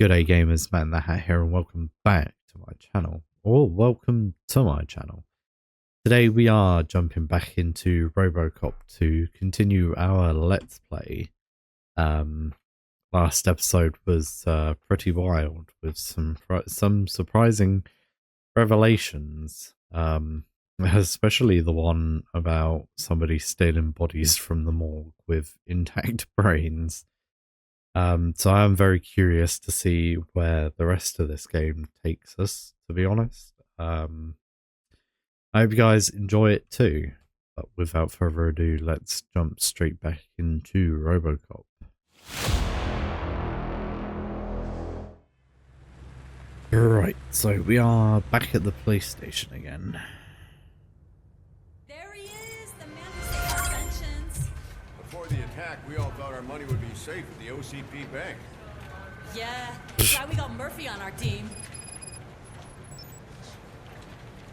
Good day gamers, MattInTheHat here and welcome back to my channel, or welcome to my channel. Today we are jumping back into RoboCop to continue our Let's Play. Last episode was pretty wild with some surprising revelations, especially the one about somebody stealing bodies from the morgue with intact brains. So I'm very curious to see where the rest of this game takes us, to be honest. I hope you guys enjoy it too. But without further ado, let's jump straight back into RoboCop. Right, so we are back at the police station again. There he is, the man who saved our pensions. Before the attack, we all thought our money would be safe at the OCP bank. Yeah, that's why we got Murphy on our team.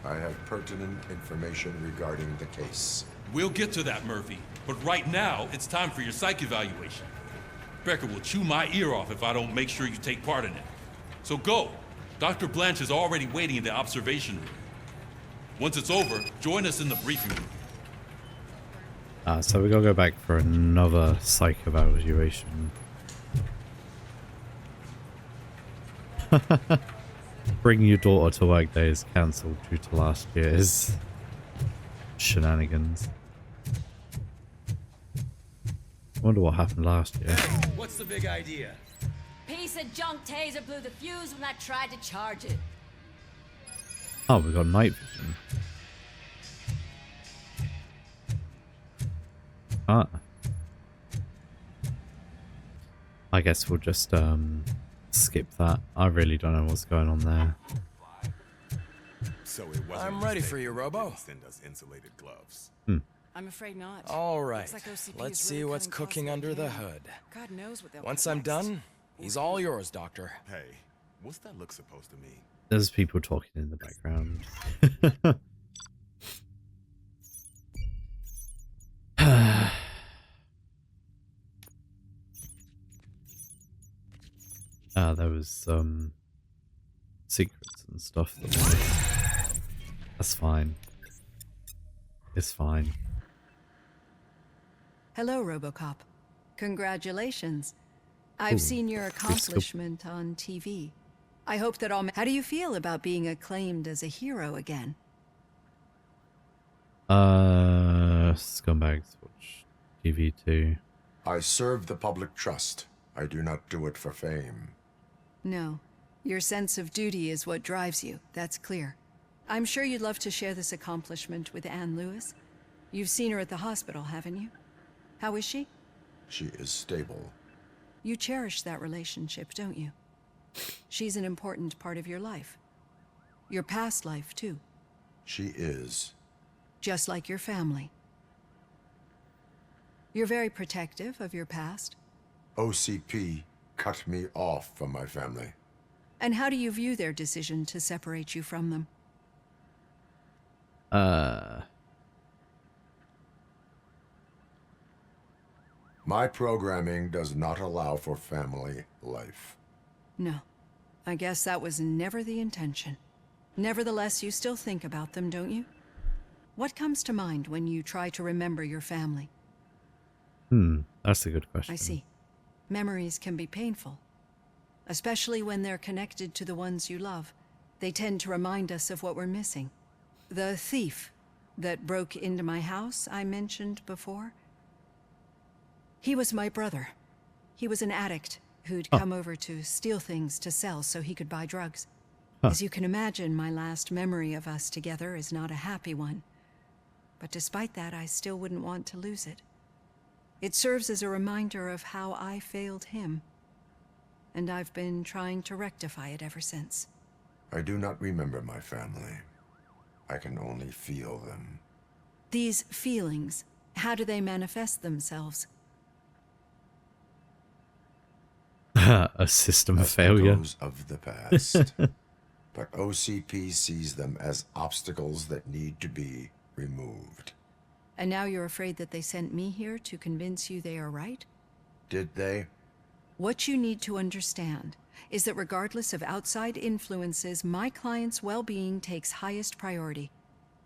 I have pertinent information regarding the case. We'll get to that, Murphy. But right now, it's time for your psych evaluation. Becker will chew my ear off if I don't make sure you take part in it. So go. Dr. Blanche is already waiting in the observation room. Once it's over, join us in the briefing room. So we gotta go back for another psych evaluation. Bring your daughter to work day is cancelled due to last year's shenanigans. I wonder what happened last year. What's the big idea? Piece of junk taser blew the fuse when I tried to charge it. Oh, we got night vision. Ah. I guess we'll just skip that. I really don't know what's going on there. So it wasn't I'm ready for you, Robo. Send us insulated gloves. I'm afraid not. All right. Looks like OCP Let's is see really what's cutting cooking costs under like the hell. hood. God knows what they'll Once do I'm next. done, he's all yours, Doctor. Hey, what's that look supposed to mean? There's people talking in the background. There was secrets and stuff. That's fine. It's fine. Hello, RoboCop. Congratulations. I've Ooh, seen your free scoop. accomplishment on TV. I hope that all... How do you feel about being acclaimed as a hero again? Scumbags watch TV too. I serve the public trust. I do not do it for fame. No. Your sense of duty is what drives you. That's clear. I'm sure you'd love to share this accomplishment with Anne Lewis. You've seen her at the hospital, haven't you? How is she? She is stable. You cherish that relationship, don't you? She's an important part of your life. Your past life, too. She is. Just like your family. You're very protective of your past. OCP cut me off from my family. And how do you view their decision to separate you from them? My programming does not allow for family life. No. I guess that was never the intention. Nevertheless, you still think about them, don't you? What comes to mind when you try to remember your family? That's a good question. I see. Memories can be painful. Especially when they're connected to the ones you love. They tend to remind us of what we're missing. The thief that broke into my house I mentioned before. He was my brother. He was an addict who'd come over to steal things to sell so he could buy drugs. As you can imagine, my last memory of us together is not a happy one. But despite that, I still wouldn't want to lose it. It serves as a reminder of how I failed him. And I've been trying to rectify it ever since. I do not remember my family. I can only feel them. These feelings, how do they manifest themselves? A system As failure. echoes of the past. But OCP sees them as obstacles that need to be removed. And now you're afraid that they sent me here to convince you they are right? Did they? What you need to understand is that regardless of outside influences, my client's well-being takes highest priority.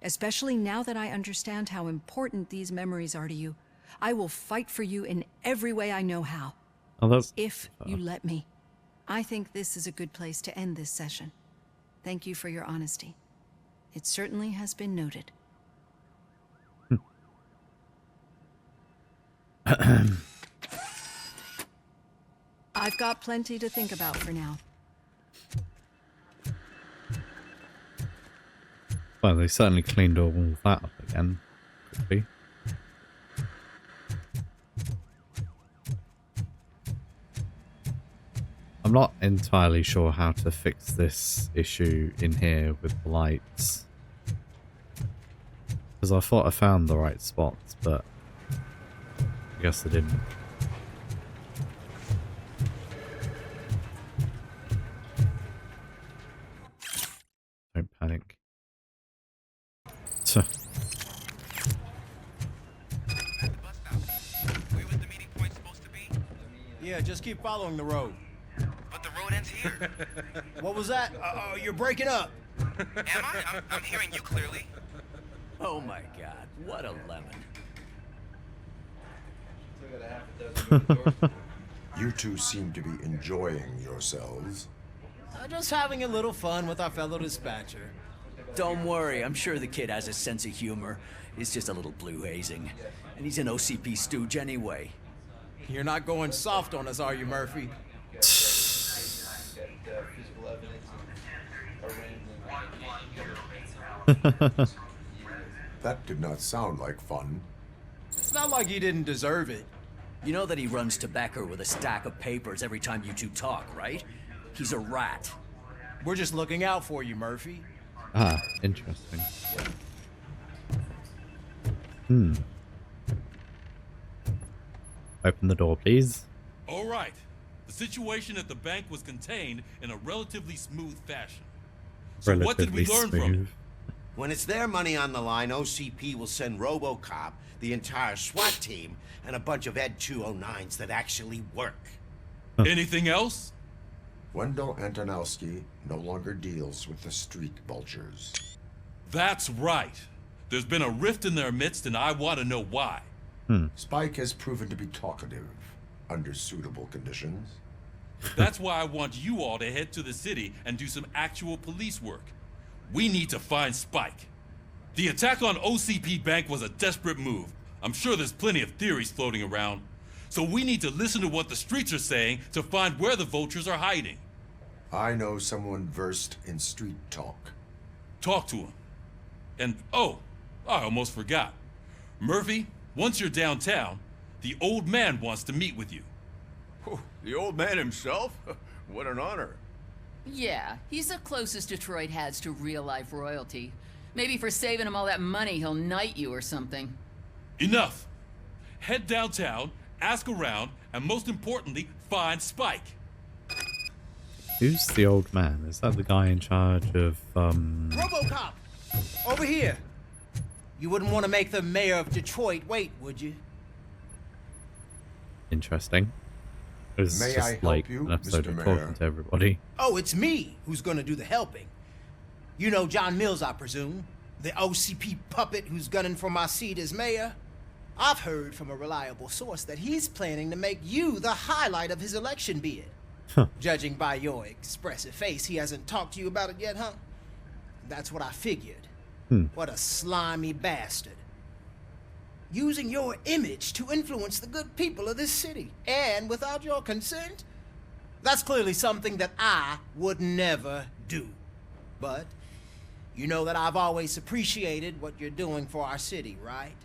Especially now that I understand how important these memories are to you. I will fight for you in every way I know how. Oh, that's If you let me. I think this is a good place to end this session. Thank you for your honesty. It certainly has been noted. I've got plenty to think about for now. well. They certainly cleaned all that up again. Could be. I'm not entirely sure how to fix this issue in here with the lights. Because I thought I found the right spots, but I guess I didn't. Don't panic. So, Yeah, just keep following the road. But the road ends here. What was that? You're breaking up. Am I? I'm hearing you clearly. Oh my god, what a lemon. You two seem to be enjoying yourselves. Just having a little fun with our fellow dispatcher. Don't worry, I'm sure the kid has a sense of humor. It's just a little blue hazing. And he's an OCP stooge anyway. You're not going soft on us, are you, Murphy? That did not sound like fun. It's not like you didn't deserve it. You know that he runs to Becker with a stack of papers every time you two talk, right? He's a rat. We're just looking out for you, Murphy. ah, interesting. Open the door, please. All right. The situation at the bank was contained in a relatively smooth fashion. So what did we learn from it? When it's their money on the line, OCP will send RoboCop, the entire SWAT team, and a bunch of Ed 209s that actually work. Anything else? Wendell Antonowski no longer deals with the street vultures. That's right. There's been a rift in their midst, and I want to know why. Spike has proven to be talkative under suitable conditions. That's why I want you all to head to the city and do some actual police work. We need to find Spike. The attack on OCP Bank was a desperate move. I'm sure there's plenty of theories floating around. So we need to listen to what the streets are saying to find where the vultures are hiding. I know someone versed in street talk. Talk to him. And, oh, I almost forgot. Murphy, once you're downtown, the old man wants to meet with you. Oh, the old man himself? What an honor. Yeah, he's the closest Detroit has to real-life royalty. Maybe for saving him all that money, he'll knight you or something. Enough. Head downtown, ask around, and most importantly, find Spike. Who's the old man? Is that the guy in charge of, RoboCop! Over here! You wouldn't want to make the mayor of Detroit wait, would you? Interesting. It was May just I help like you, an episode Mr. of Mayor? talking to everybody. Oh, it's me who's gonna do the helping. You know John Mills, I presume. The OCP puppet who's gunning for my seat as mayor. I've heard from a reliable source that he's planning to make you the highlight of his election bid. Judging by your expressive face, he hasn't talked to you about it yet, huh? That's what I figured. What a slimy bastard. Using your image to influence the good people of this city, and without your consent? That's clearly something that I would never do. But you know that I've always appreciated what you're doing for our city, right?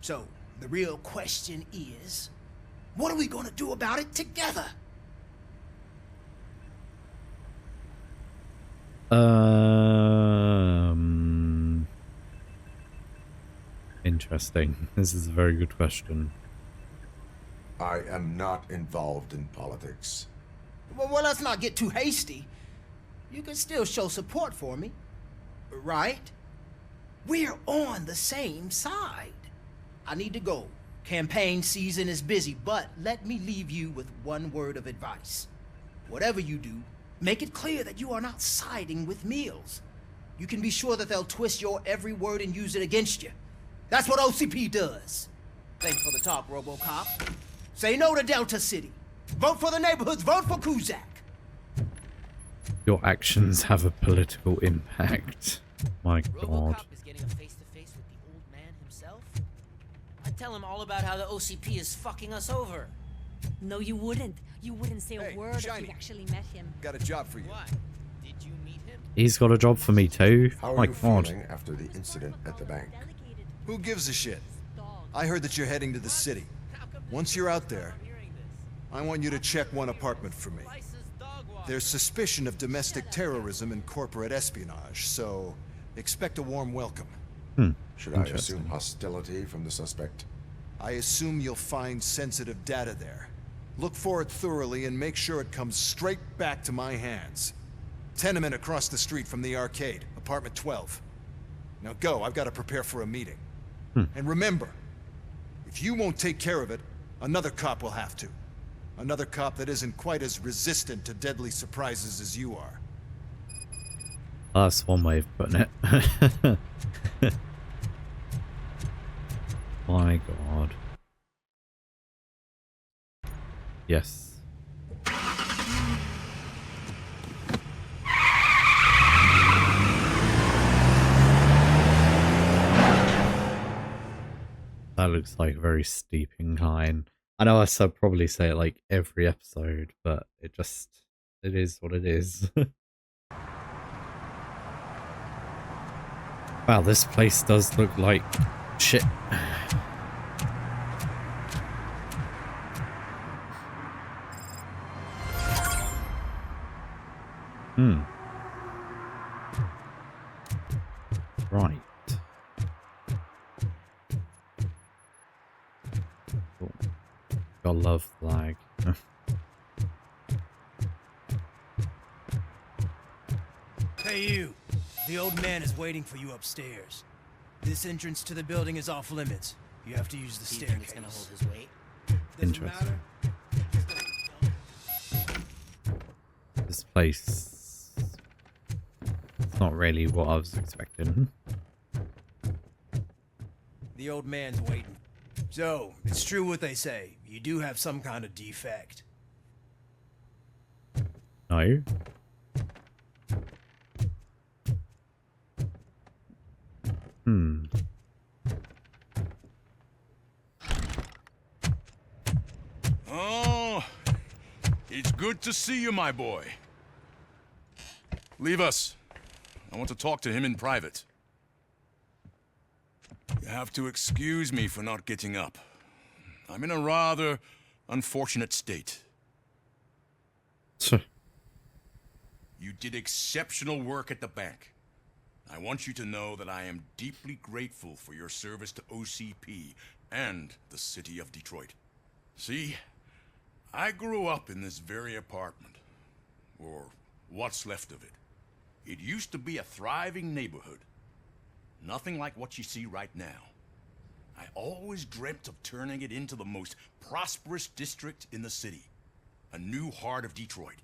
So, the real question is, what are we gonna do about it together? Interesting. This is a very good question. I am not involved in politics. Well, let's not get too hasty. You can still show support for me, right? We're on the same side. I need to go. Campaign season is busy, but let me leave you with one word of advice. Whatever you do, make it clear that you are not siding with Mills. You can be sure that they'll twist your every word and use it against you. That's what OCP does. Thanks for the talk, RoboCop. Say no to Delta City. Vote for the neighborhoods. Vote for Kuzak. Your actions have a political impact. My God. RoboCop is getting a face-to-face with the old man himself? I'd tell him all about how the OCP is fucking us over. No, you wouldn't. You wouldn't say a word if Shiny. you actually met him. Got a job for you. What? Did you meet him? He's got a job for me too. How are My you God. feeling after the incident at the bank? Who gives a shit? I heard that you're heading to the city. Once you're out there, I want you to check one apartment for me. There's suspicion of domestic terrorism and corporate espionage, so expect a warm welcome. Should I assume hostility from the suspect? I assume you'll find sensitive data there. Look for it thoroughly and make sure it comes straight back to my hands. Tenement across the street from the arcade, apartment 12. Now go, I've got to prepare for a meeting. And remember, if you won't take care of it, another cop will have to. Another cop that isn't quite as resistant to deadly surprises as you are. That's one way of putting it. My God. Yes. That looks like a very steep incline. I know I probably say it like every episode, but it is what it is. Wow, this place does look like shit. Right. Cool. Gotta love lag. Hey, you. The old man is waiting for you upstairs. This entrance to the building is off limits. You have to use the Do you staircase. think it's gonna hold his weight? Doesn't Interesting. matter. This place. It's not really what I was expecting. The old man's waiting. So, it's true what they say. You do have some kind of defect. No. Oh, it's good to see you, my boy. Leave us. I want to talk to him in private. You have to excuse me for not getting up. I'm in a rather unfortunate state. You did exceptional work at the bank. I want you to know that I am deeply grateful for your service to OCP and the city of Detroit. See, I grew up in this very apartment, or what's left of it. It used to be a thriving neighborhood. Nothing like what you see right now. I always dreamt of turning it into the most prosperous district in the city. A new heart of Detroit.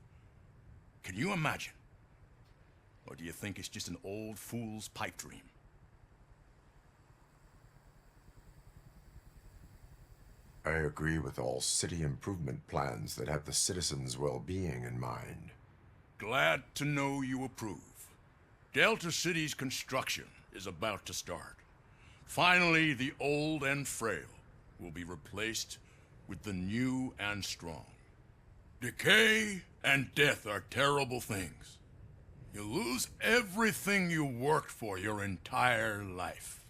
Can you imagine? Or do you think it's just an old fool's pipe dream? I agree with all city improvement plans that have the citizens' well-being in mind. Glad to know you approve. Delta City's construction is about to start. Finally, the old and frail will be replaced with the new and strong. Decay and death are terrible things. You lose everything you worked for your entire life.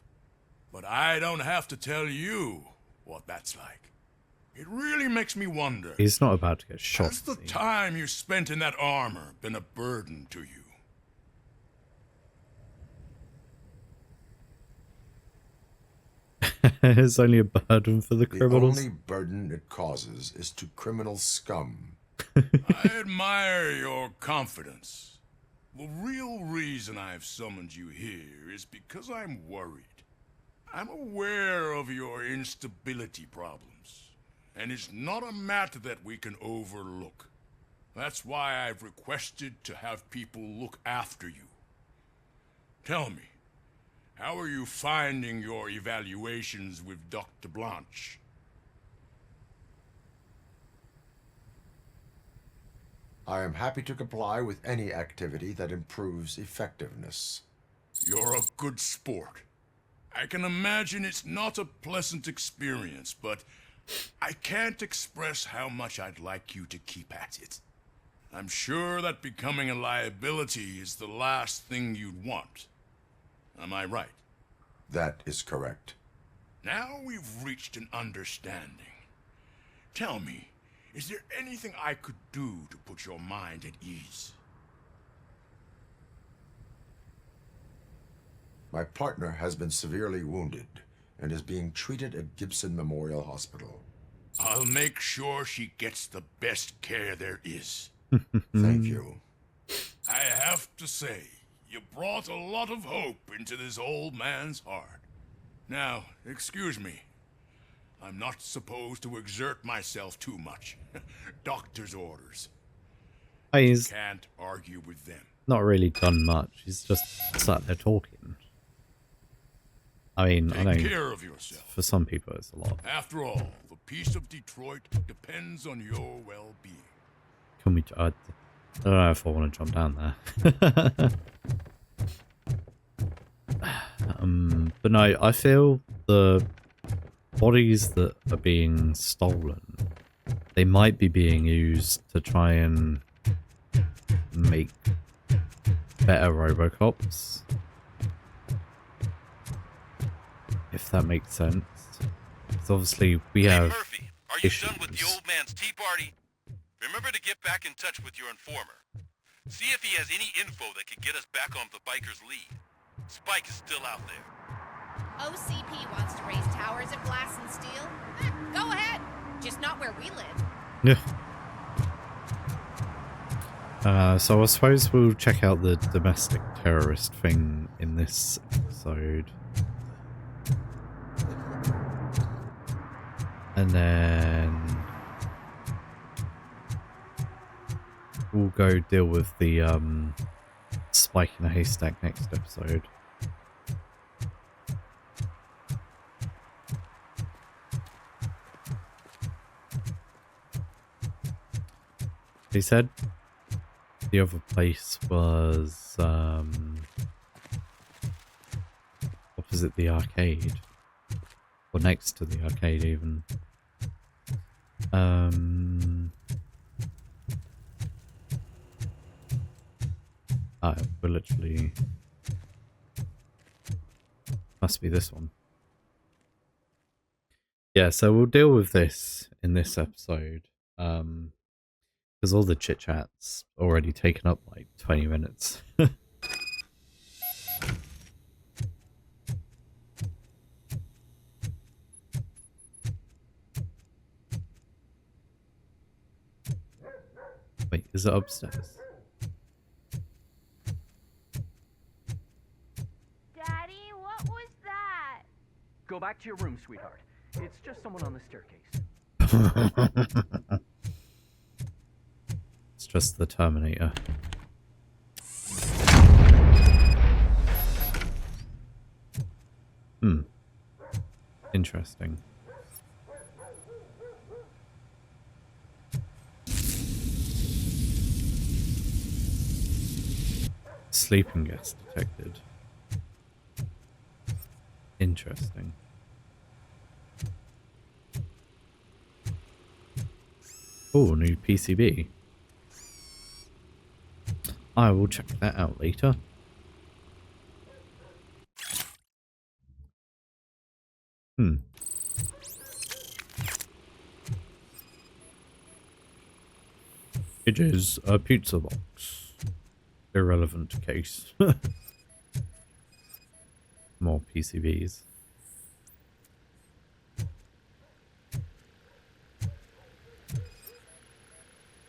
But I don't have to tell you what that's like. It really makes me wonder. He's not about to get shot. Has the time you spent in that armor been a burden to you? It's only a burden for the criminals. The only burden it causes is to criminal scum. I admire your confidence. The real reason I've summoned you here is because I'm worried. I'm aware of your instability problems, and it's not a matter that we can overlook. That's why I've requested to have people look after you. Tell me, how are you finding your evaluations with Dr. Blanche? I am happy to comply with any activity that improves effectiveness. You're a good sport. I can imagine it's not a pleasant experience, but I can't express how much I'd like you to keep at it. I'm sure that becoming a liability is the last thing you'd want. Am I right? That is correct. Now we've reached an understanding. Tell me, is there anything I could do to put your mind at ease? My partner has been severely wounded and is being treated at Gibson Memorial Hospital. I'll make sure she gets the best care there is. Thank you. I have to say, you brought a lot of hope into this old man's heart. Now, excuse me. I'm not supposed to exert myself too much. Doctor's orders. He's Can't argue with them. not really done much. He's just sat there talking. I mean, I know Take care of yourself. for some people it's a lot. After all, the peace of Detroit depends on your well-being. Can we? I don't know if I want to jump down there. But no, I feel the bodies that are being stolen, they might be being used to try and make better RoboCops. If that makes sense. Because obviously we have Murphy, are you done with the old man's tea party? Remember to get back in touch with your informer. See if he has any info that could get us back on the biker's lead. Spike is still out there. OCP wants to raise towers of glass and steel? Go ahead. Just not where we live. Yeah. So I suppose we'll check out the domestic terrorist thing in this episode. And then we'll go deal with the spike in a haystack next episode. He said the other place was opposite the arcade. Or next to the arcade even. We're literally... Must be this one. Yeah, so we'll deal with this in this episode. Because all the chit-chat's already taken up like 20 minutes. Wait, is it upstairs? Daddy, what was that? Go back to your room, sweetheart. It's just someone on the staircase. It's just the Terminator. Interesting. Sleeping gas detected. Interesting. Oh, new PCB. I will check that out later. It is a pizza box. Irrelevant case. More PCBs.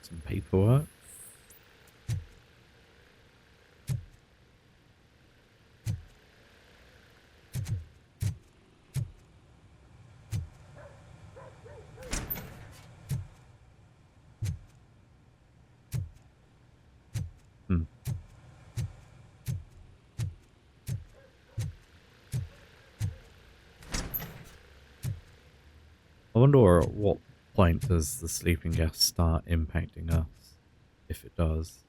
Some paperwork. Hmm. I wonder at what point does the sleeping gas start impacting us, if it does.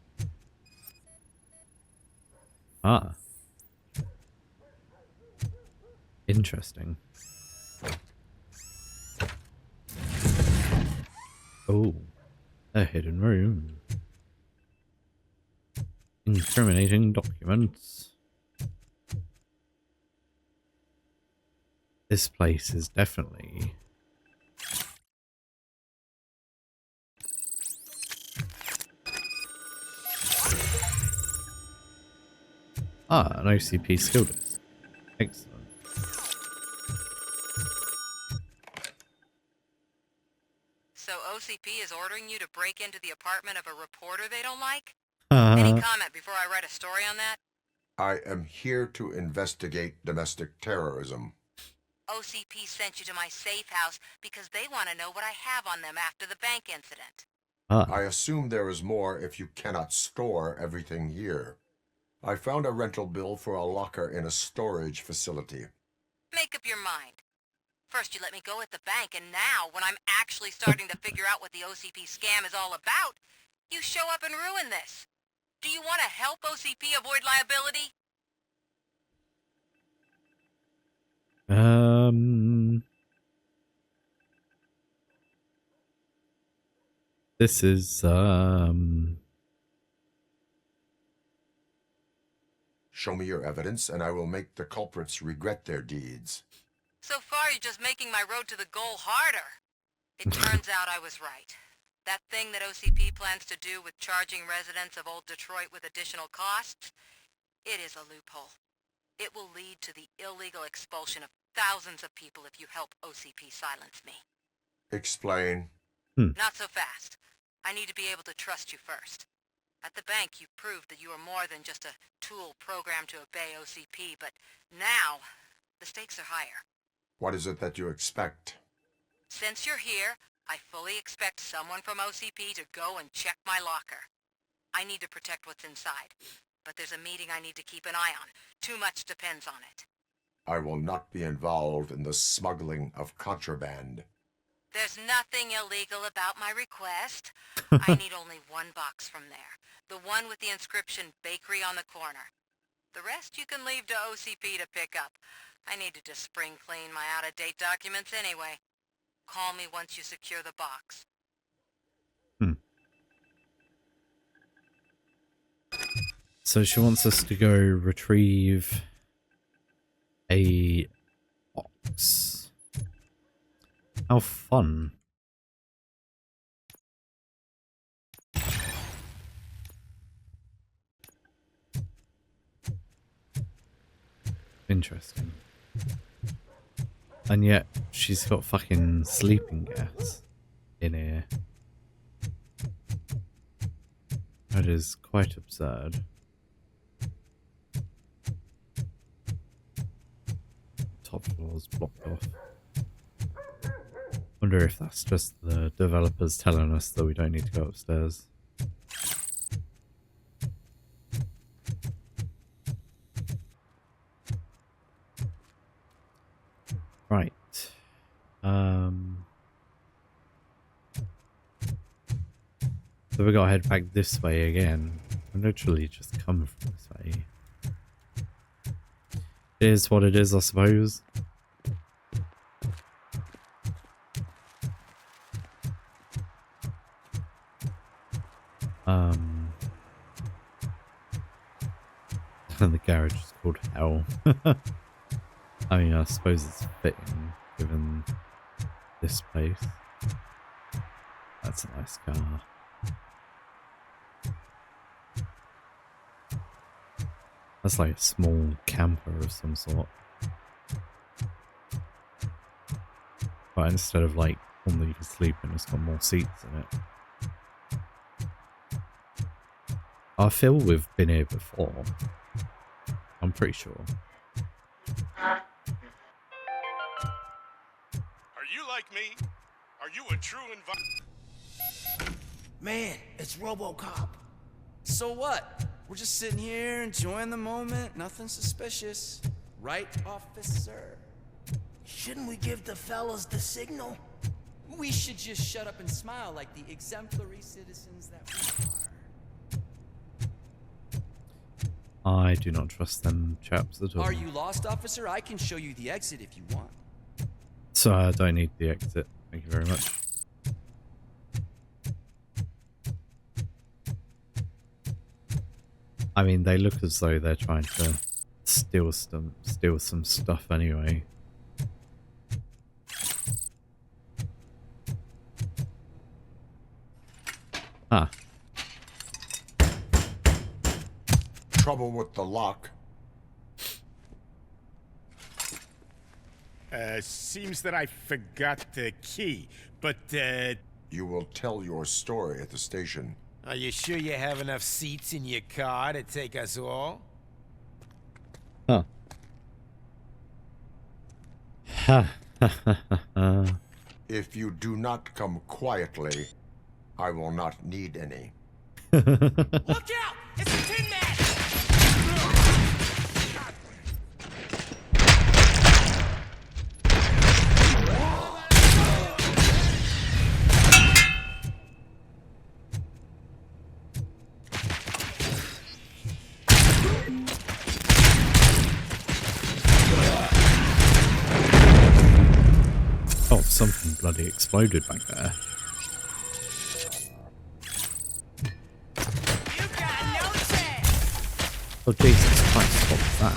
Ah. Interesting. Oh, a hidden room. Incriminating documents. This place is definitely... Ah, an OCP skill disc. Excellent. So OCP is ordering you to break into the apartment of a reporter they don't like? Any comment before I write a story on that? I am here to investigate domestic terrorism. OCP sent you to my safe house because they want to know what I have on them after the bank incident. I assume there is more if you cannot store everything here. I found a rental bill for a locker in a storage facility. Make up your mind. First you let me go at the bank, and now, when I'm actually starting to figure out what the OCP scam is all about, you show up and ruin this. Do you want to help OCP avoid liability? This is, Show me your evidence, and I will make the culprits regret their deeds. So far, you're just making my road to the goal harder. It turns out I was right. That thing that OCP plans to do with charging residents of Old Detroit with additional costs, it is a loophole. It will lead to the illegal expulsion of thousands of people if you help OCP silence me. Explain. Not so fast. I need to be able to trust you first. At the bank, you proved that you are more than just a tool programmed to obey OCP, but now, the stakes are higher. What is it that you expect? Since you're here, I fully expect someone from OCP to go and check my locker. I need to protect what's inside, but there's a meeting I need to keep an eye on. Too much depends on it. I will not be involved in the smuggling of contraband. There's nothing illegal about my request. I need only one box from there. The one with the inscription Bakery on the corner. The rest you can leave to OCP to pick up. I need to just spring clean my out-of-date documents anyway. Call me once you secure the box. So she wants us to go retrieve a box. How fun. Interesting. And yet, she's got fucking sleeping gas in here. That is quite absurd. Top floor's blocked off. Wonder if that's just the developers telling us that we don't need to go upstairs. Right. So we gotta head back this way again. I literally just come from this way. It is what it is, I suppose. And the garage is called Hell. I mean, I suppose it's fitting given this place. That's a nice car. That's like a small camper of some sort. But instead of like one that you can sleep in, it's got more seats in it. I feel we've been here before. I'm pretty sure. Are you like me? Are you a true Man, it's RoboCop. So what? We're just sitting here enjoying the moment. Nothing suspicious. Right, officer? Shouldn't we give the fellas the signal? We should just shut up and smile like the exemplary citizens that we are. I do not trust them chaps at all. Are you lost, officer? I can show you the exit if you want. So I don't need the exit. Thank you very much. I mean, they look as though they're trying to steal some stuff anyway. Ah. Trouble with the lock. Seems that I forgot the key, but, You will tell your story at the station. Are you sure you have enough seats in your car to take us all? Huh. If you do not come quietly, I will not need any. Look out! It's a Tin Man! Oh, something bloody exploded back there. Oh, Jesus Christ, what was that?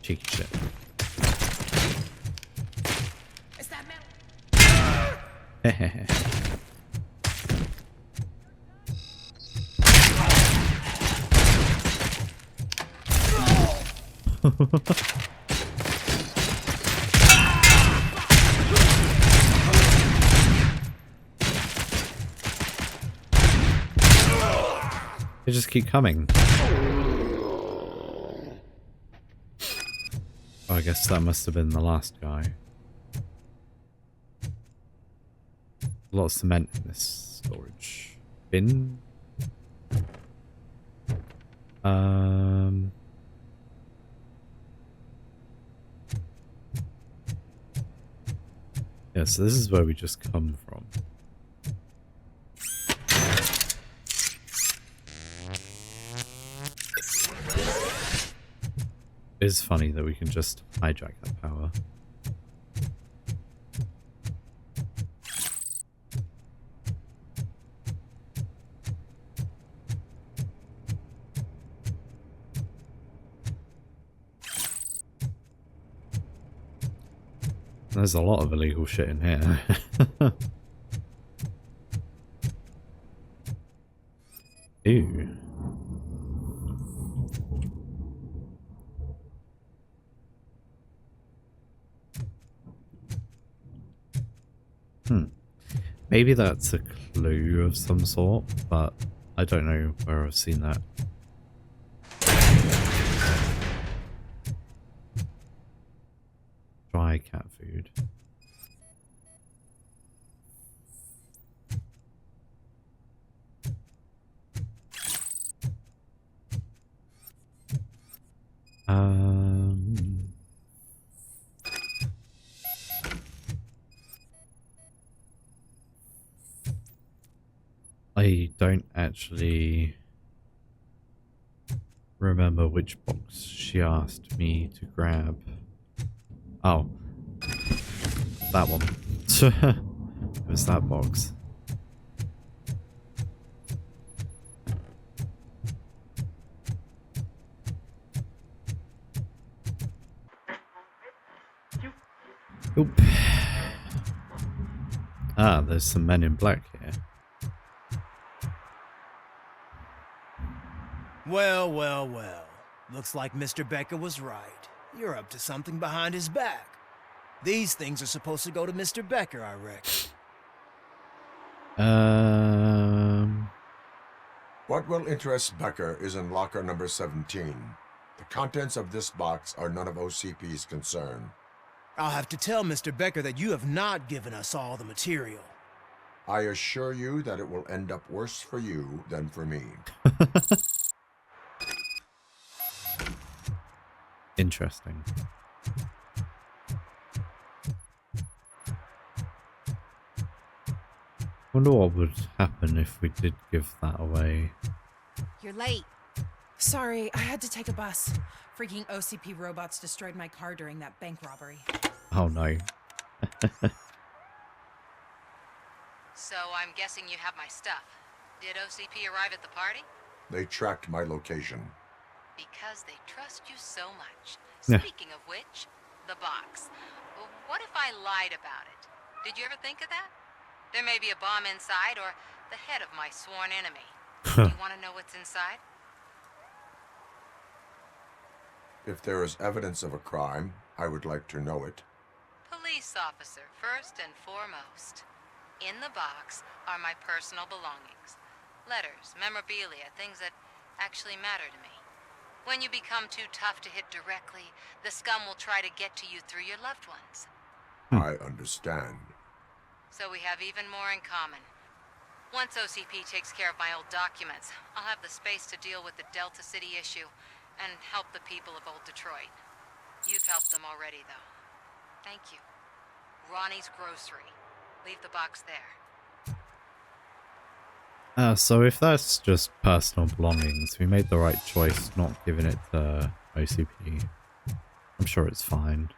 Cheeky shit. It's that Hehehe. They just keep coming. Oh, I guess that must have been the last guy. A lot of cement in this storage bin. Yeah, so this is where we just come from. It is funny that we can just hijack that power. There's a lot of illegal shit in here. Ew. Maybe that's a clue of some sort, but I don't know where I've seen that. Dry cat food. I don't actually remember which box she asked me to grab. Oh, that one. It was that box. Oop. Ah, there's some men in black here. Well, well, well. Looks like Mr. Becker was right. You're up to something behind his back. These things are supposed to go to Mr. Becker, I reckon. What will interest Becker is in locker number 17. The contents of this box are none of OCP's concern. I'll have to tell Mr. Becker that you have not given us all the material. I assure you that it will end up worse for you than for me. Interesting. Wonder what would happen if we did give that away. You're late. Sorry, I had to take a bus. Freaking OCP robots destroyed my car during that bank robbery. Oh no. So I'm guessing you have my stuff. Did OCP arrive at the party? They tracked my location. Because they trust you so much. Yeah. Speaking of which, the box. What if I lied about it? Did you ever think of that? There may be a bomb inside or the head of my sworn enemy. Do you want to know what's inside? If there is evidence of a crime, I would like to know it. Police officer, first and foremost. In the box are my personal belongings. Letters, memorabilia, things that actually matter to me. When you become too tough to hit directly, the scum will try to get to you through your loved ones. I understand. So we have even more in common. Once OCP takes care of my old documents, I'll have the space to deal with the Delta City issue and help the people of Old Detroit. You've helped them already, though. Thank you. Ronnie's Grocery. Leave the box there. So if that's just personal belongings, we made the right choice not giving it to OCP. I'm sure it's fine.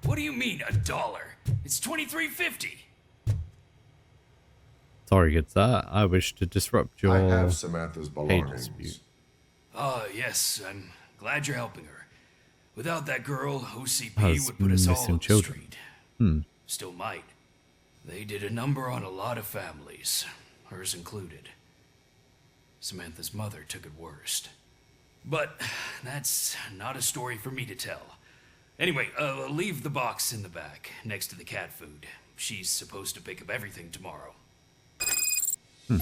What do you mean, $1? It's $23.50. Sorry, good sir. I wish to disrupt your I have Samantha's pay belongings. dispute. Yes, I'm glad you're helping her. Without that girl, OCP Has would put us all missing on the children. street. Hmm. Still might. They did a number on a lot of families, hers included. Samantha's mother took it worst. But that's not a story for me to tell. Anyway, leave the box in the back, next to the cat food. She's supposed to pick up everything tomorrow. Hmm.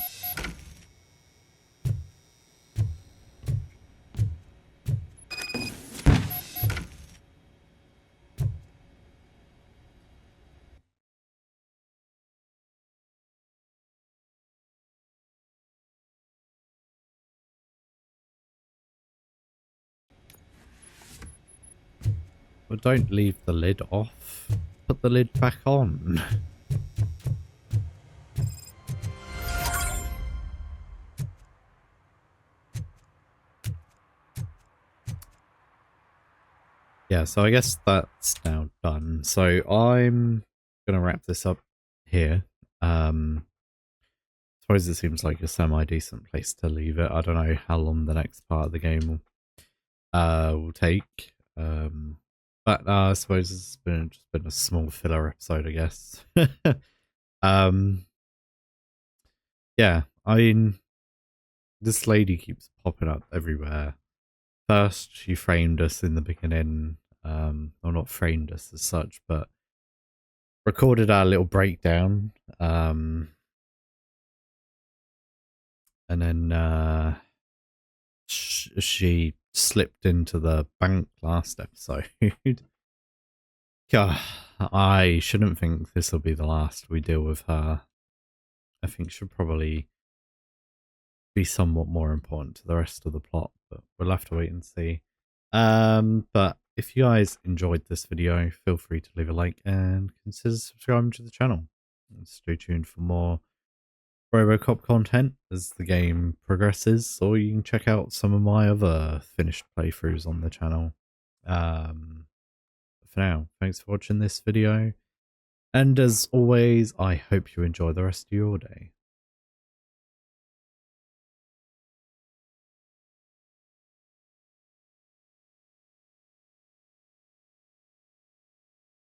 Well, don't leave the lid off. Put the lid back on. Yeah, so I guess that's now done. So I'm gonna wrap this up here. Suppose it seems like a semi-decent place to leave it. I don't know how long the next part of the game will take. But I suppose it's just been a small filler episode, I guess. Yeah, I mean, this lady keeps popping up everywhere. First, she framed us in the beginning. Well, not framed us as such, but recorded our little breakdown. And then she slipped into the bank last episode. God, I shouldn't think this will be the last we deal with her. I think she'll probably be somewhat more important to the rest of the plot, but we'll have to wait and see. But if you guys enjoyed this video, feel free to leave a like and consider subscribing to the channel. And stay tuned for more RoboCop content as the game progresses, or you can check out some of my other finished playthroughs on the channel. For now, thanks for watching this video, and as always, I hope you enjoy the rest of your day.